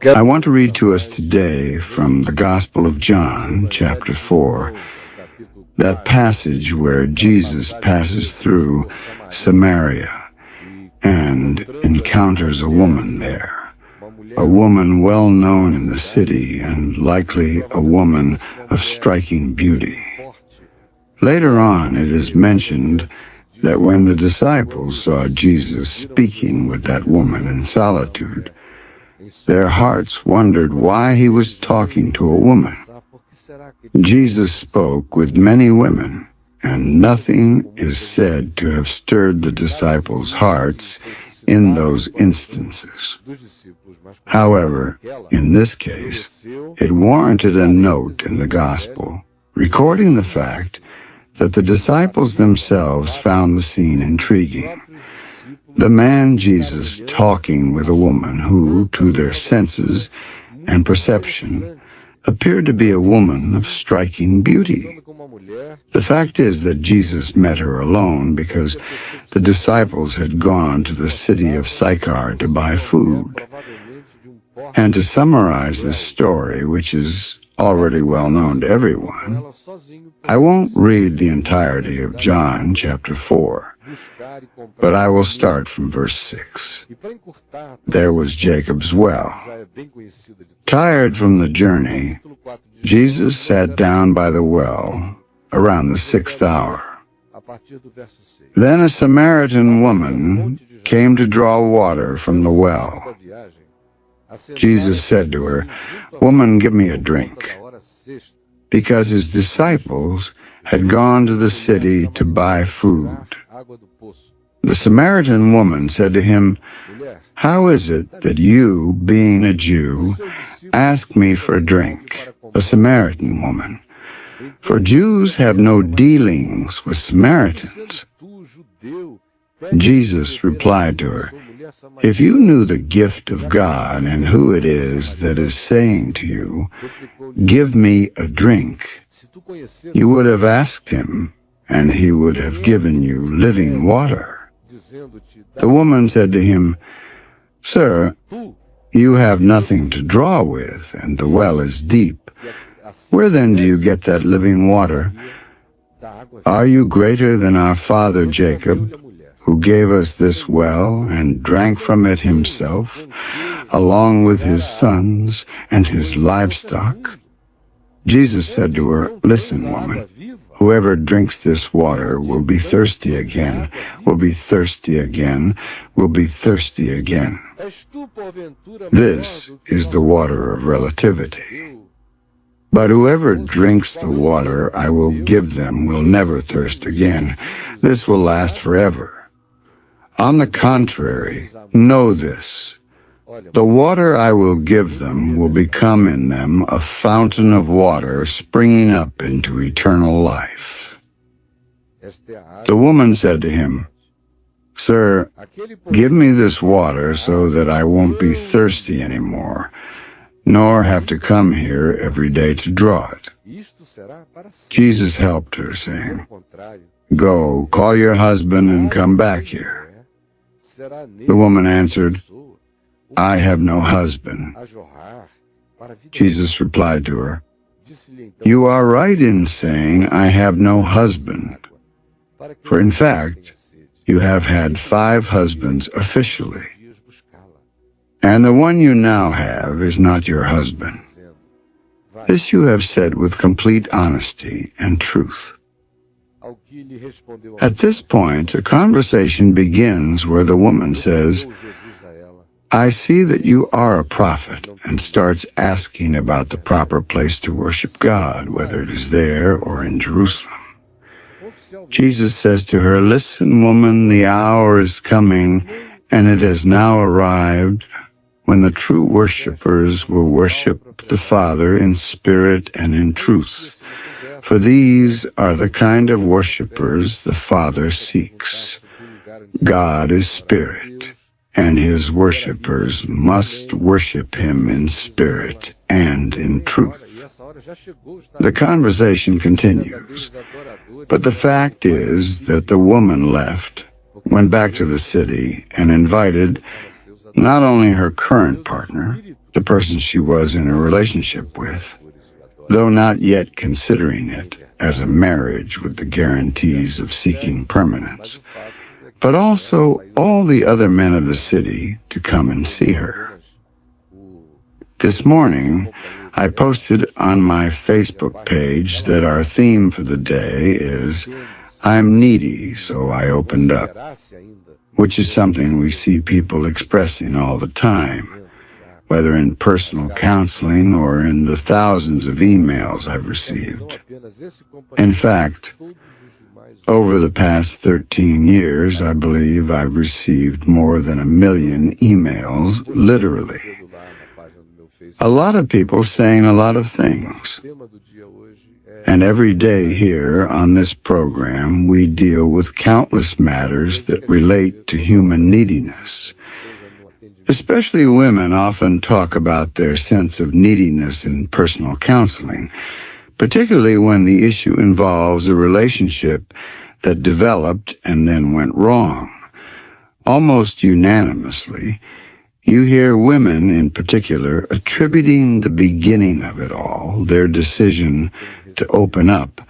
I want to read to us today from the Gospel of John, chapter 4, that passage where Jesus passes through Samaria and encounters a woman there, a woman well known in the city and likely a woman of striking beauty. Later on, it is mentioned that when the disciples saw Jesus speaking with that woman in solitude, their hearts wondered why he was talking to a woman. Jesus spoke with many women, and nothing is said to have stirred the disciples' hearts in those instances. However, in this case, it warranted a note in the Gospel, recording the fact that the disciples themselves found the scene intriguing. The man Jesus talking with a woman who, to their senses and perception, appeared to be a woman of striking beauty. The fact is that Jesus met her alone because the disciples had gone to the city of Sychar to buy food. And to summarize this story, which is already well known to everyone, I won't read the entirety of John chapter 4, but I will start from verse 6. There was Jacob's well. Tired from the journey, Jesus sat down by the well around the 6th hour. Then a Samaritan woman came to draw water from the well. Jesus said to her, "Woman, give me a drink," because his disciples had gone to the city to buy food. The Samaritan woman said to him, "How is it that you, being a Jew, ask me for a drink, a Samaritan woman? For Jews have no dealings with Samaritans." Jesus replied to her, "If you knew the gift of God and who it is that is saying to you, 'Give me a drink,' you would have asked him, and he would have given you living water." The woman said to him, "Sir, you have nothing to draw with, and the well is deep. Where then do you get that living water? Are you greater than our father Jacob, who gave us this well and drank from it himself, along with his sons and his livestock?" Jesus said to her, "Listen, woman, whoever drinks this water will be thirsty again, will be thirsty again, will be thirsty again. This is the water of relativity. But whoever drinks the water I will give them will never thirst again. This will last forever. On the contrary, know this: the water I will give them will become in them a fountain of water springing up into eternal life." The woman said to him, "Sir, give me this water so that I won't be thirsty anymore, nor have to come here every day to draw it." Jesus helped her, saying, "Go, call your husband and come back here." The woman answered, "I have no husband." Jesus replied to her, "You are right in saying, 'I have no husband,' for in fact, you have had 5 husbands officially, and the one you now have is not your husband. This you have said with complete honesty and truth." At this point, a conversation begins where the woman says, "I see that you are a prophet," and starts asking about the proper place to worship God, whether it is there or in Jerusalem. Jesus says to her, "Listen, woman, the hour is coming, and it has now arrived, when the true worshipers will worship the Father in spirit and in truth. For these are the kind of worshipers the Father seeks. God is spirit, and his worshipers must worship him in spirit and in truth." The conversation continues, but the fact is that the woman left, went back to the city, and invited not only her current partner, the person she was in a relationship with, though not yet considering it as a marriage with the guarantees of seeking permanence, but also all the other men of the city to come and see her. This morning, I posted on my Facebook page that our theme for the day is "I'm needy, so I opened up," which is something we see people expressing all the time, whether in personal counseling or in the thousands of emails I've received. In fact, over the past 13 years, I believe I've received more than 1 million emails, literally. A lot of people saying a lot of things. And every day here on this program, we deal with countless matters that relate to human neediness. Especially women often talk about their sense of neediness in personal counseling, particularly when the issue involves a relationship that developed and then went wrong. Almost unanimously, you hear women in particular attributing the beginning of it all, their decision to open up,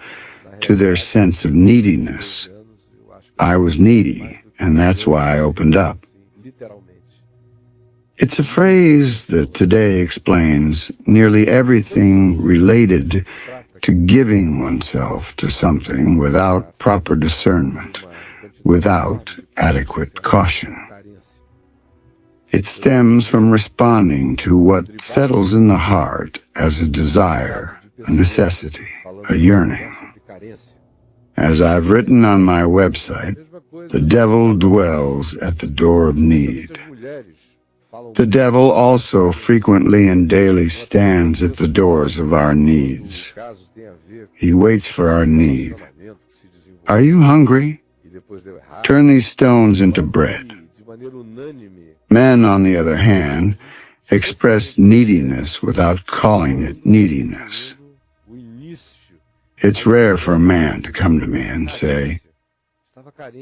to their sense of neediness. I was needy, and that's why I opened up. It's a phrase that today explains nearly everything related to giving oneself to something without proper discernment, without adequate caution. It stems from responding to what settles in the heart as a desire, a necessity, a yearning. As I've written on my website, the devil dwells at the door of need. The devil also frequently and daily stands at the doors of our needs. He waits for our need. Are you hungry? Turn these stones into bread. Men, on the other hand, express neediness without calling it neediness. It's rare for a man to come to me and say,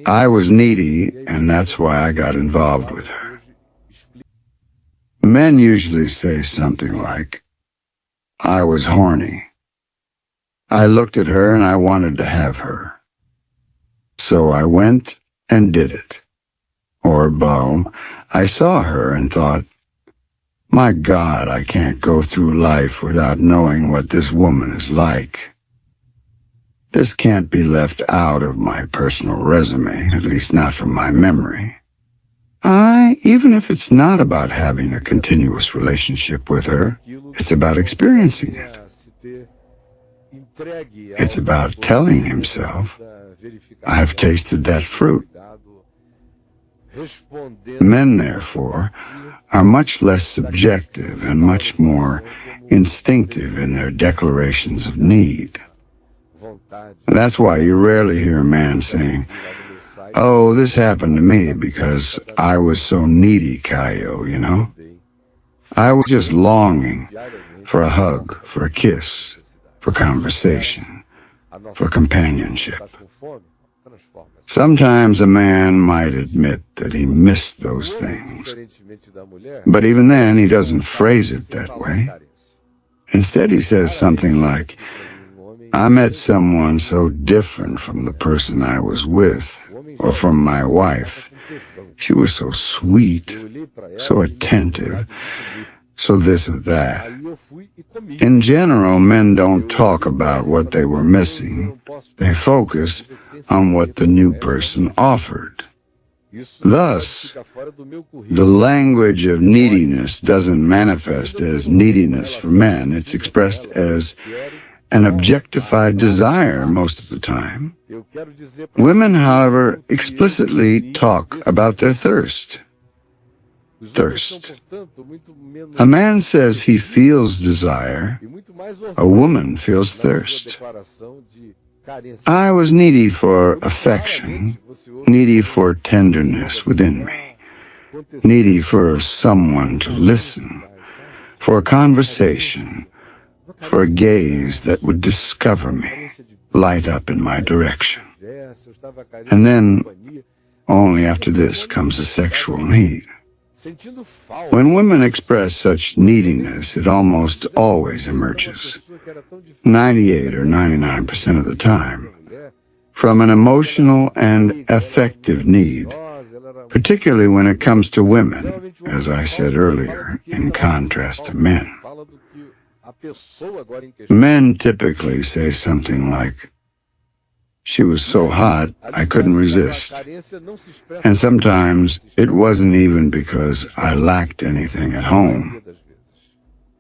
"I was needy, and that's why I got involved with her." Men usually say something like, "I was horny. I looked at her and I wanted to have her. So I went and did it." Or, Bo, "I saw her and thought, my God, I can't go through life without knowing what this woman is like. This can't be left out of my personal resume, at least not from my memory." Even if it's not about having a continuous relationship with her, it's about experiencing it. It's about telling himself, "I've tasted that fruit." Men, therefore, are much less subjective and much more instinctive in their declarations of need. That's why you rarely hear a man saying, "Oh, this happened to me because I was so needy, Caio, you know? I was just longing for a hug, for a kiss, for conversation, for companionship." Sometimes a man might admit that he missed those things, but even then he doesn't phrase it that way. Instead he says something like, "I met someone so different from the person I was with, or from my wife. She was so sweet, so attentive, so this or that." In general, men don't talk about what they were missing. They focus on what the new person offered. Thus, the language of neediness doesn't manifest as neediness for men. It's expressed as an objectified desire most of the time. Women, however, explicitly talk about their thirst. Thirst. A man says he feels desire. A woman feels thirst. I was needy for affection, needy for tenderness within me, needy for someone to listen, for a conversation, for a gaze that would discover me, light up in my direction. And then, only after this comes a sexual need. When women express such neediness, it almost always emerges, 98 or 99% of the time, from an emotional and affective need, particularly when it comes to women, as I said earlier, in contrast to men. Men typically say something like, "She was so hot, I couldn't resist." And sometimes it wasn't even because I lacked anything at home.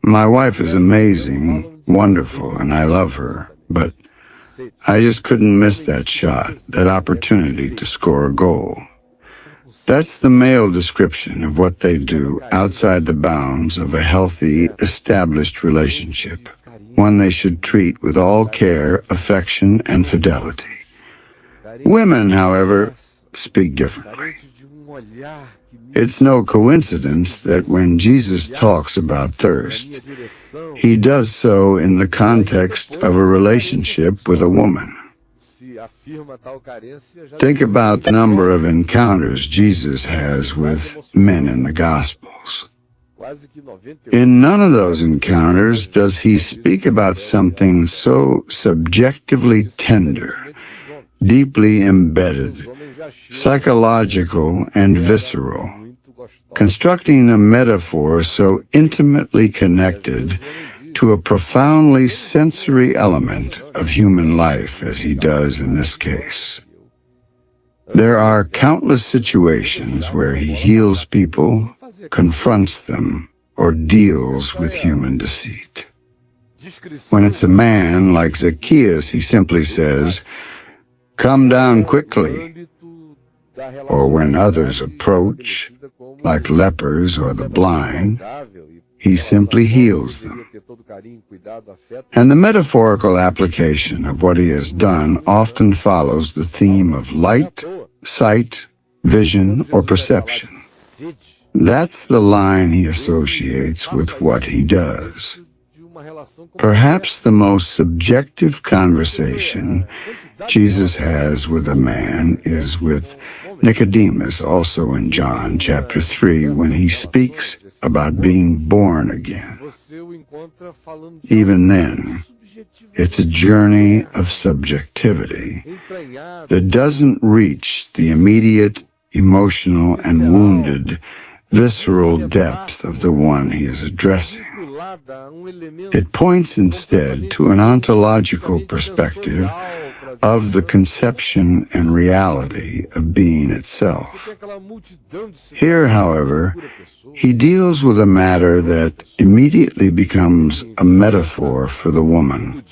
My wife is amazing, wonderful, and I love her, but I just couldn't miss that shot, that opportunity to score a goal. That's the male description of what they do outside the bounds of a healthy, established relationship, one they should treat with all care, affection, and fidelity. Women, however, speak differently. It's no coincidence that when Jesus talks about thirst, he does so in the context of a relationship with a woman. Think about the number of encounters Jesus has with men in the Gospels. In none of those encounters does he speak about something so subjectively tender, deeply embedded, psychological, and visceral, constructing a metaphor so intimately connected to a profoundly sensory element of human life as he does in this case. There are countless situations where he heals people, confronts them, or deals with human deceit. When it's a man like Zacchaeus, he simply says, "Come down quickly." Or when others approach, like lepers or the blind, he simply heals them. And the metaphorical application of what he has done often follows the theme of light, sight, vision, or perception. That's the line he associates with what he does. Perhaps the most subjective conversation Jesus has with a man is with Nicodemus, also in John chapter 3, when he speaks about being born again. Even then, it's a journey of subjectivity that doesn't reach the immediate, emotional, and wounded, visceral depth of the one he is addressing. It points instead to an ontological perspective of the conception and reality of being itself. Here, however, he deals with a matter that immediately becomes a metaphor for the woman,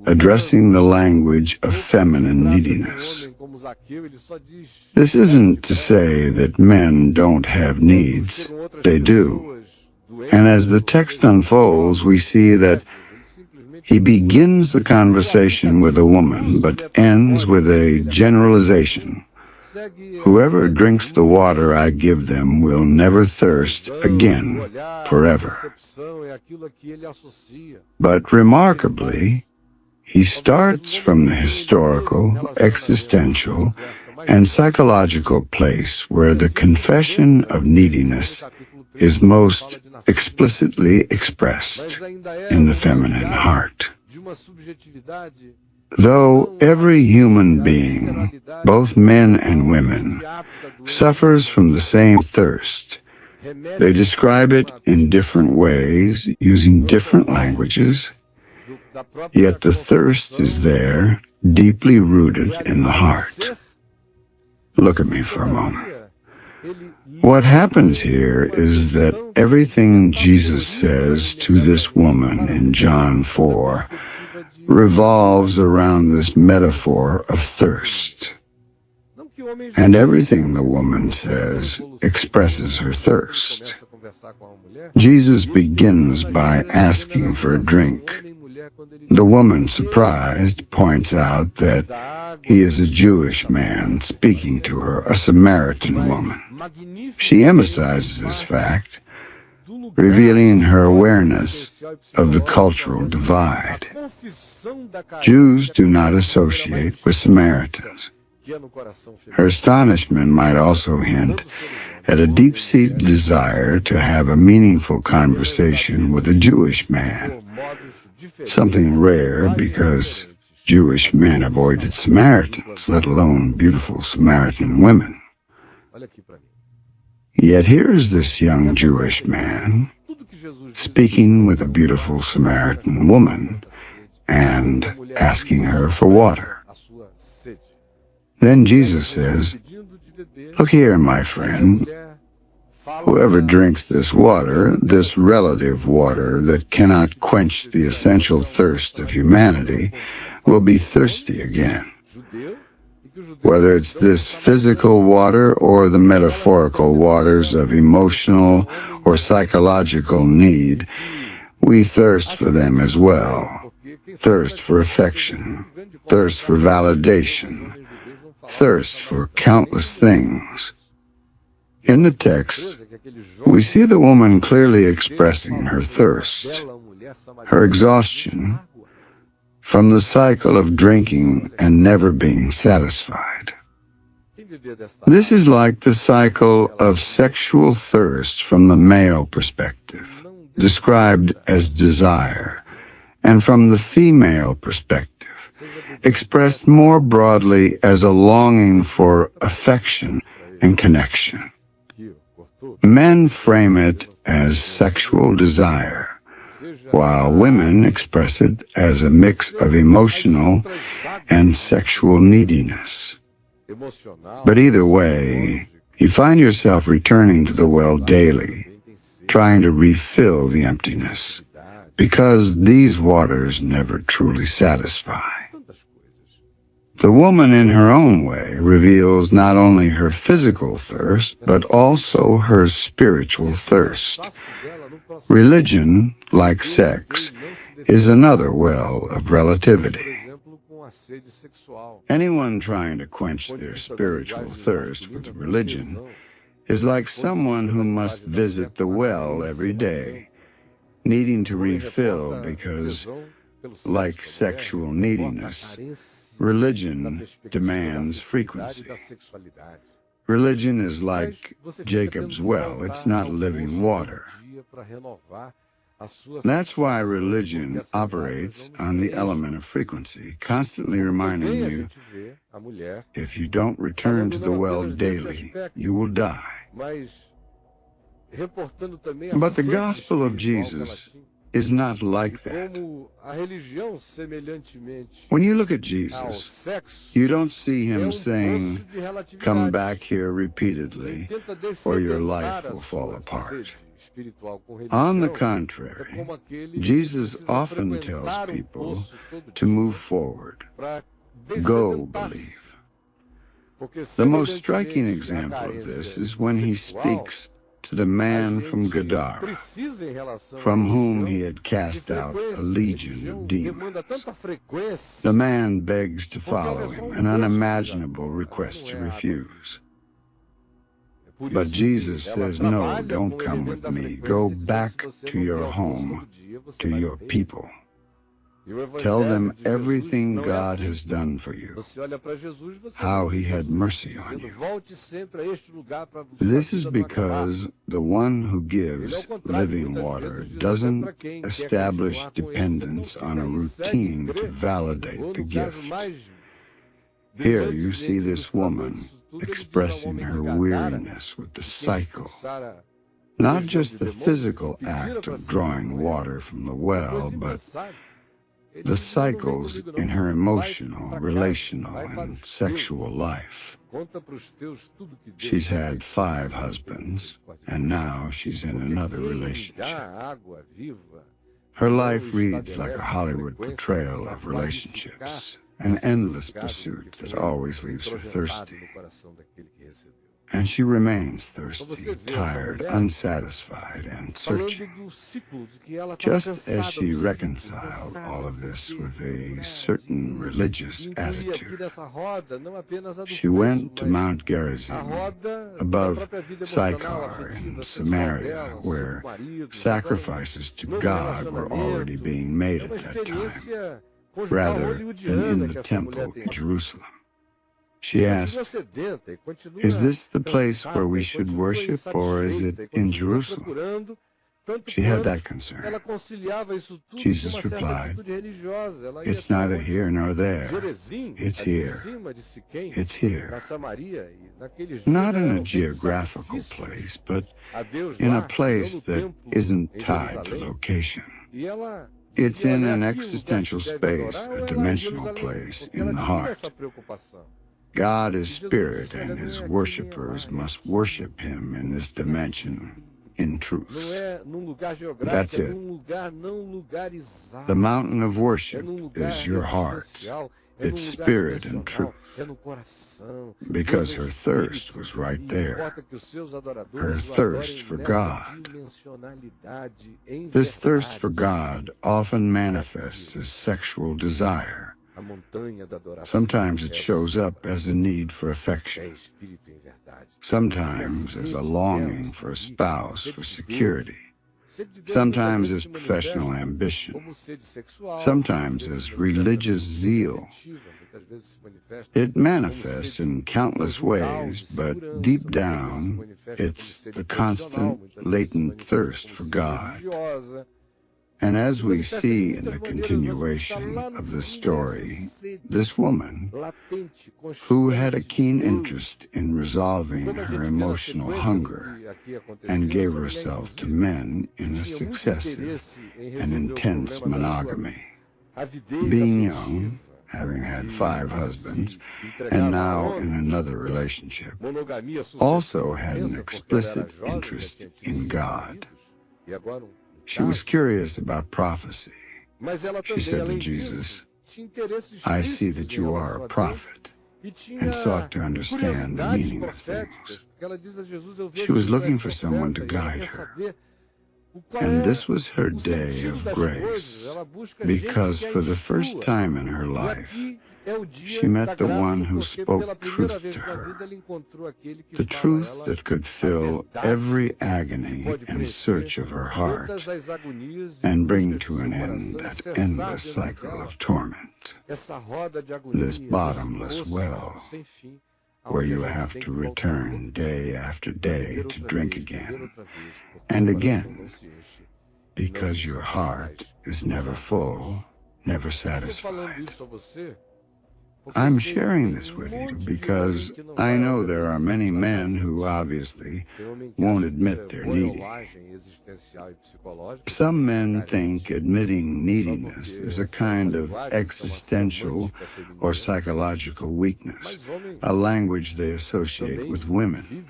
addressing the language of feminine neediness. This isn't to say that men don't have needs. They do. And as the text unfolds, we see that he begins the conversation with a woman, but ends with a generalization. "Whoever drinks the water I give them will never thirst again, forever." But remarkably, he starts from the historical, existential, and psychological place where the confession of neediness is most explicitly expressed in the feminine heart. Though every human being, both men and women, suffers from the same thirst, they describe it in different ways, using different languages, yet the thirst is there, deeply rooted in the heart. Look at me for a moment. What happens here is that everything Jesus says to this woman in John 4 revolves around this metaphor of thirst. And everything the woman says expresses her thirst. Jesus begins by asking for a drink. The woman, surprised, points out that he is a Jewish man speaking to her, a Samaritan woman. She emphasizes this fact, revealing her awareness of the cultural divide. Jews do not associate with Samaritans. Her astonishment might also hint at a deep-seated desire to have a meaningful conversation with a Jewish man, something rare because Jewish men avoided Samaritans, let alone beautiful Samaritan women. Yet here is this young Jewish man speaking with a beautiful Samaritan woman and asking her for water. Then Jesus says, "Look here, my friend. Whoever drinks this water, this relative water that cannot quench the essential thirst of humanity, will be thirsty again. Whether it's this physical water or the metaphorical waters of emotional or psychological need, we thirst for them as well. Thirst for affection, thirst for validation, thirst for countless things." In the text, we see the woman clearly expressing her thirst, her exhaustion, from the cycle of drinking and never being satisfied. This is like the cycle of sexual thirst from the male perspective, described as desire, and from the female perspective, expressed more broadly as a longing for affection and connection. Men frame it as sexual desire, while women express it as a mix of emotional and sexual neediness. But either way, you find yourself returning to the well daily, trying to refill the emptiness, because these waters never truly satisfy. The woman in her own way reveals not only her physical thirst, but also her spiritual thirst. Religion, like sex, is another well of relativity. Anyone trying to quench their spiritual thirst with religion is like someone who must visit the well every day, needing to refill because, like sexual neediness, religion demands frequency. Religion is like Jacob's well. It's not living water. That's why religion operates on the element of frequency, constantly reminding you, if you don't return to the well daily, you will die. But the gospel of Jesus is not like that. When you look at Jesus, you don't see him saying, "Come back here repeatedly, or your life will fall apart." On the contrary, Jesus often tells people to move forward, go believe. The most striking example of this is when he speaks to the man from Gadara, from whom he had cast out a legion of demons. The man begs to follow him, an unimaginable request to refuse. But Jesus says, "No, don't come with me. Go back to your home, to your people. Tell them everything God has done for you, how he had mercy on you." This is because the one who gives living water doesn't establish dependence on a routine to validate the gift. Here you see this woman expressing her weariness with the cycle, not just the physical act of drawing water from the well, but the cycles in her emotional, relational, and sexual life. She's had 5 husbands, and now she's in another relationship. Her life reads like a Hollywood portrayal of relationships, an endless pursuit that always leaves her thirsty. And she remains thirsty, tired, unsatisfied, and searching. Just as she reconciled all of this with a certain religious attitude, she went to Mount Gerizim, above Sychar in Samaria, where sacrifices to God were already being made at that time, rather than in the temple in Jerusalem. She asked, "Is this the place where we should worship, or is it in Jerusalem?" She had that concern. Jesus replied, "It's neither here nor there. It's here. It's here." Not in a geographical place, but in a place that isn't tied to location. It's in an existential space, a dimensional place in the heart. God is spirit, and his worshipers must worship him in this dimension, in truth. That's it. The mountain of worship is your heart. It's spirit and truth. Because her thirst was right there. Her thirst for God. This thirst for God often manifests as sexual desire. Sometimes it shows up as a need for affection. Sometimes as a longing for a spouse, for security. Sometimes as professional ambition. Sometimes as religious zeal. It manifests in countless ways, but deep down, it's the constant, latent thirst for God. And as we see in the continuation of the story, this woman, who had a keen interest in resolving her emotional hunger and gave herself to men in a successive and intense monogamy, being young, having had 5 husbands, and now in another relationship, also had an explicit interest in God. She was curious about prophecy. She said to Jesus, "I see that you are a prophet," and sought to understand the meaning of things. She was looking for someone to guide her. And this was her day of grace, because for the first time in her life, she met the one who spoke truth to her, the truth that could fill every agony and search of her heart and bring to an end that endless cycle of torment, this bottomless well where you have to return day after day to drink again and again, because your heart is never full, never satisfied. I'm sharing this with you because I know there are many men who obviously won't admit they're needy. Some men think admitting neediness is a kind of existential or psychological weakness, a language they associate with women.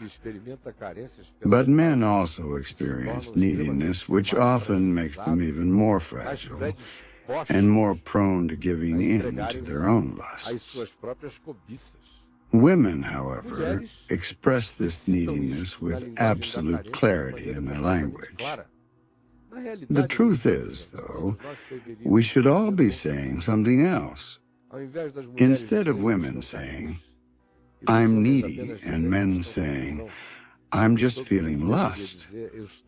But men also experience neediness, which often makes them even more fragile and more prone to giving in to their own lusts. Women, however, express this neediness with absolute clarity in their language. The truth is, though, we should all be saying something else. Instead of women saying, "I'm needy," and men saying, "I'm just feeling lust,"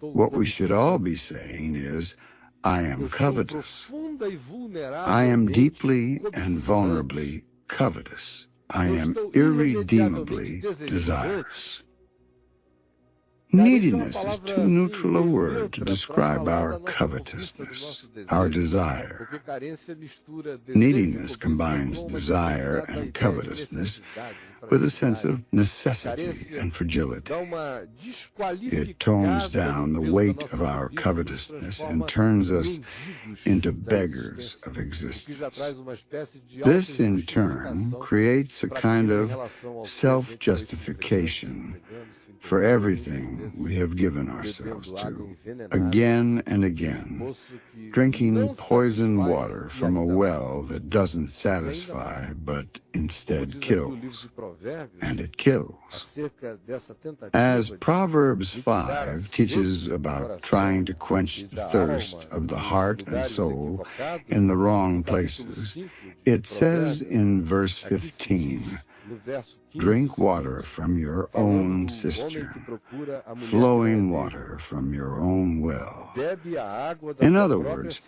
what we should all be saying is, "I am covetous. I am deeply and vulnerably covetous. I am irredeemably desirous." Neediness is too neutral a word to describe our covetousness, our desire. Neediness combines desire and covetousness with a sense of necessity and fragility. It tones down the weight of our covetousness and turns us into beggars of existence. This, in turn, creates a kind of self-justification for everything we have given ourselves to, again and again, drinking poisoned water from a well that doesn't satisfy but instead kills. And it kills. As Proverbs 5 teaches about trying to quench the thirst of the heart and soul in the wrong places, it says in verse 15, Drink water from your own cistern, flowing water from your own well. In other words,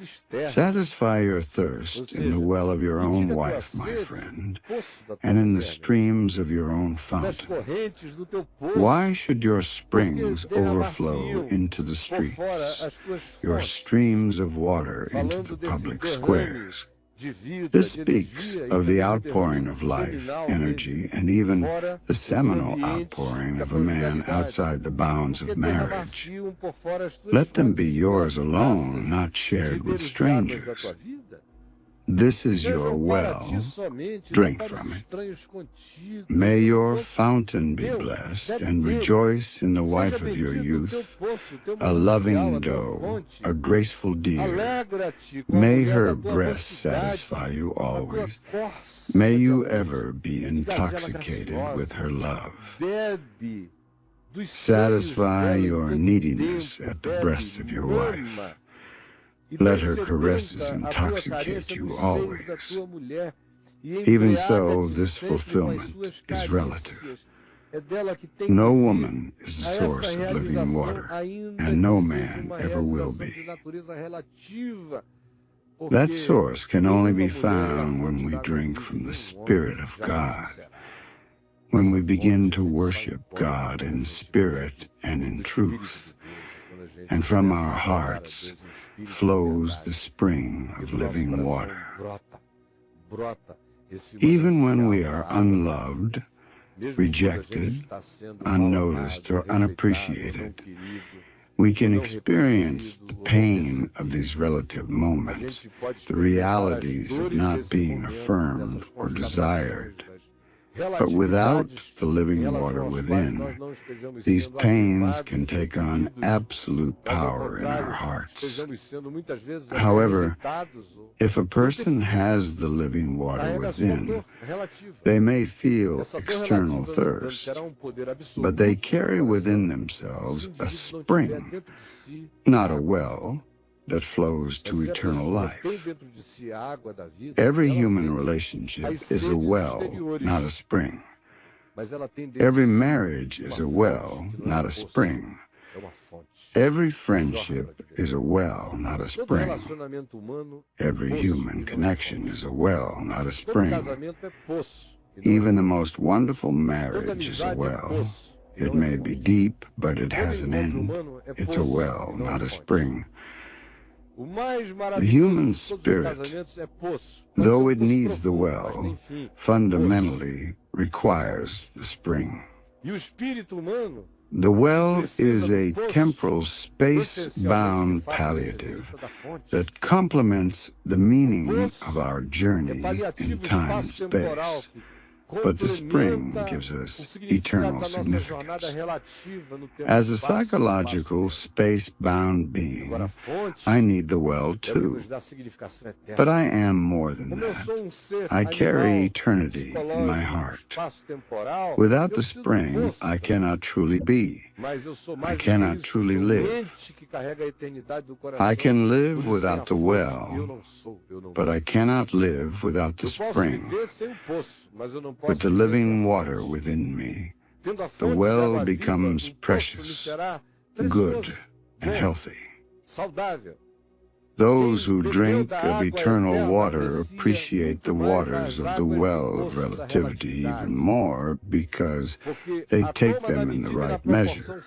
satisfy your thirst in the well of your own wife, my friend, and in the streams of your own fountain. Why should your springs overflow into the streets, your streams of water into the public squares? This speaks of the outpouring of life, energy, and even the seminal outpouring of a man outside the bounds of marriage. Let them be yours alone, not shared with strangers. This is your well, drink from it. May your fountain be blessed, and rejoice in the wife of your youth, a loving doe, a graceful deer. May her breast satisfy you always. May you ever be intoxicated with her love. Satisfy your neediness at the breasts of your wife. Let her caresses intoxicate you always. Even so, this fulfillment is relative. No woman is the source of living water, and no man ever will be. That source can only be found when we drink from the Spirit of God, when we begin to worship God in spirit and in truth, and from our hearts flows the spring of living water. Even when we are unloved, rejected, unnoticed, or unappreciated, we can experience the pain of these relative moments, the realities of not being affirmed or desired. But without the living water within, these pains can take on absolute power in our hearts. However, if a person has the living water within, they may feel external thirst, but they carry within themselves a spring, not a well, that flows to eternal life. Every human relationship is a well, not a spring. Every marriage is a well, not a spring. Every friendship is a well, not a spring. Every human connection is a well, not a spring. Even the most wonderful marriage is a well. It may be deep, but it has an end. It's a well, not a spring. The human spirit, though it needs the well, fundamentally requires the spring. The well is a temporal, space-bound palliative that complements the meaning of our journey in time and space. But the spring gives us eternal significance. As a psychological, space-bound being, I need the well too. But I am more than that. I carry eternity in my heart. Without the spring, I cannot truly be. I cannot truly live. I can live without the well, but I cannot live without the spring. With the living water within me, the well becomes precious, good, and healthy. Those who drink of eternal water appreciate the waters of the well of relativity even more because they take them in the right measure,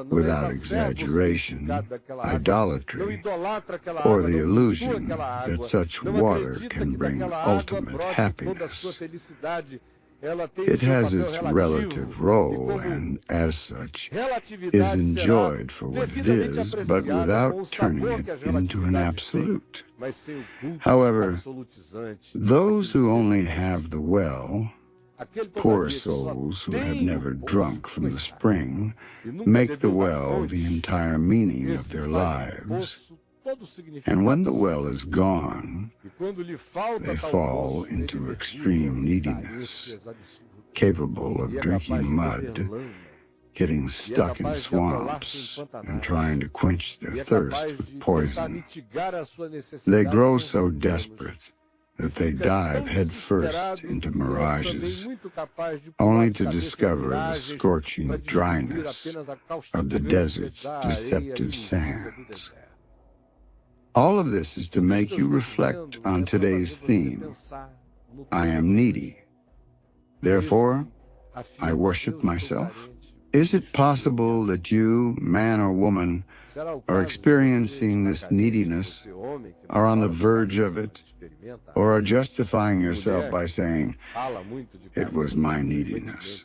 without exaggeration, idolatry, or the illusion that such water can bring ultimate happiness. It has its relative role and, as such, is enjoyed for what it is, but without turning it into an absolute. However, those who only have the well, poor souls who have never drunk from the spring, make the well the entire meaning of their lives. And when the well is gone, they fall into extreme neediness, capable of drinking mud, getting stuck in swamps, and trying to quench their thirst with poison. They grow so desperate that they dive headfirst into mirages, only to discover the scorching dryness of the desert's deceptive sands. All of this is to make you reflect on today's theme. I am needy. Therefore, I worship myself. Is it possible that you, man or woman, are experiencing this neediness, are on the verge of it, or are justifying yourself by saying, "It was my neediness"?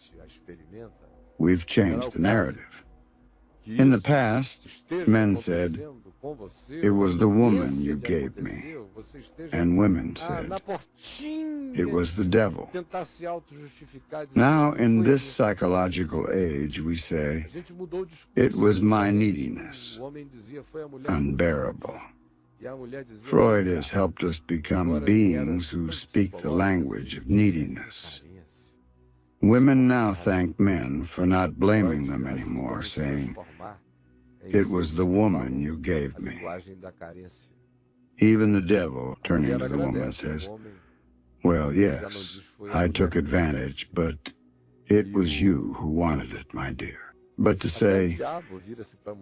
We've changed the narrative. In the past, men said, "It was the woman you gave me," and women said, "It was the devil." Now, in this psychological age, we say, "It was my neediness, unbearable." Freud has helped us become beings who speak the language of neediness. Women now thank men for not blaming them anymore, saying, "It was the woman you gave me." Even the devil, turning to the woman, says, "Well, yes, I took advantage, but it was you who wanted it, my dear." But to say,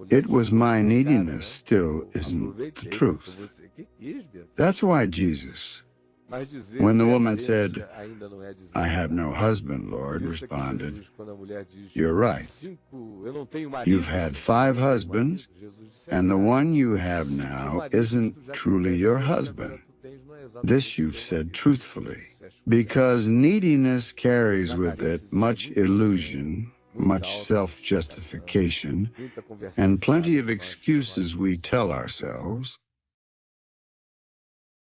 "It was my neediness," still isn't the truth. That's why Jesus, when the woman said, "I have no husband, Lord," responded, "You're right. You've had 5 husbands, and the one you have now isn't truly your husband. This you've said truthfully, because neediness carries with it much illusion, much self-justification, and plenty of excuses we tell ourselves